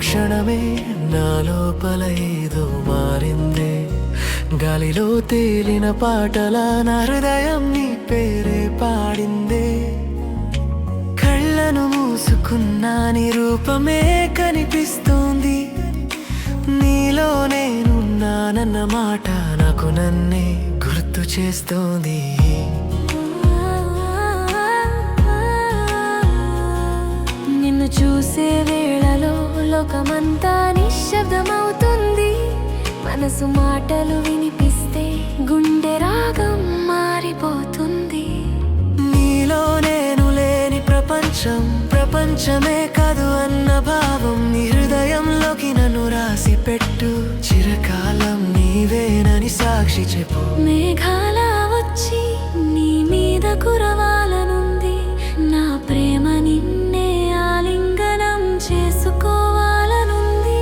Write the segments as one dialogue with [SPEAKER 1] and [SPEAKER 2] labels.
[SPEAKER 1] క్షణమే నా లోపల ఏదో మారిందే. గాలిలో తేలిన పాటలా నా హృదయం నీ పేరే పాడిందే. కళ్ళను మూసుకున్నా నీ రూపమే కనిపిస్తోంది. నీలో నేనున్నానన్న మాట నాకు నన్నే గుర్తు చేస్తోంది.
[SPEAKER 2] నిన్ను చూసే వేళలో లోకమంతా నిశ్శబ్దమవుతుంది. మనసు మాటలు వినిపిస్తే గుండె రాగం మారిపోతుంది.
[SPEAKER 1] నీలో నేను లేని ప్రపంచమే కాదు అన్న భావం నీ హృదయంలోకి నన్ను రాసి పెట్టు. చిరకాలం నీవేనని సాక్షి చెప్పు.
[SPEAKER 2] మేఘాల వచ్చి నీ మీద కురవాలనుంది. నా ప్రేమ నిన్నే ఆలింగనం చేసుకోవాలనుంది.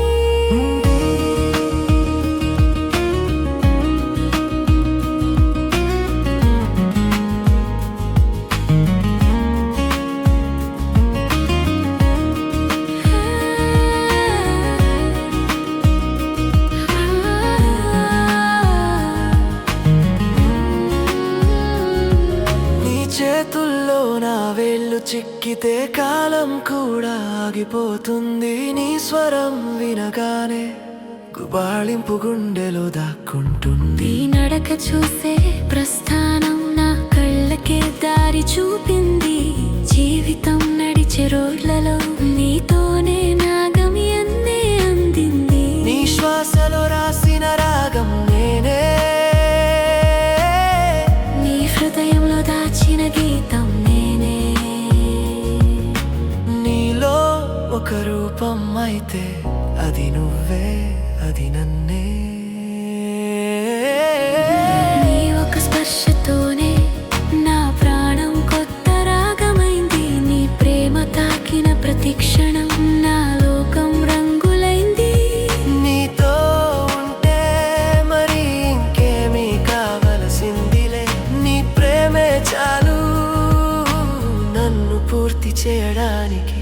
[SPEAKER 1] చేతుల్లో నా వేళ్ళు చిక్కితే కాలం కూడా ఆగిపోతుంది. నీ స్వరం వినగానే గుబాళింపు గుండెలో దాక్కుంటుంది.
[SPEAKER 2] నీ నడక చూసే ప్రస్థానం నా కళ్ళకే దారి చూపింది. జీవితం నడిచే రోడ్లలో నీతోనే నా గమ్యాన్నే అందింది.
[SPEAKER 1] నీ శ్వాసలో రాసిన రాగం నేనే,
[SPEAKER 2] నీ హృదయంలో దాచిన గీతం నేనే.
[SPEAKER 1] నీలో ఒక రూపం అయితే అది నువ్వే, అది నన్నే.
[SPEAKER 2] నీ ఒక స్పర్శతోనే నా ప్రాణం కొత్త రాగమైంది. నీ ప్రేమ తాకిన ప్రతి క్షణం నా లోకం రంగులైంది.
[SPEAKER 1] నీతో ఉంటే మరి ఇంకేమీ కావలసిందిలే. నీ ప్రేమే చాలు నన్ను పూర్తి చేయడానికి.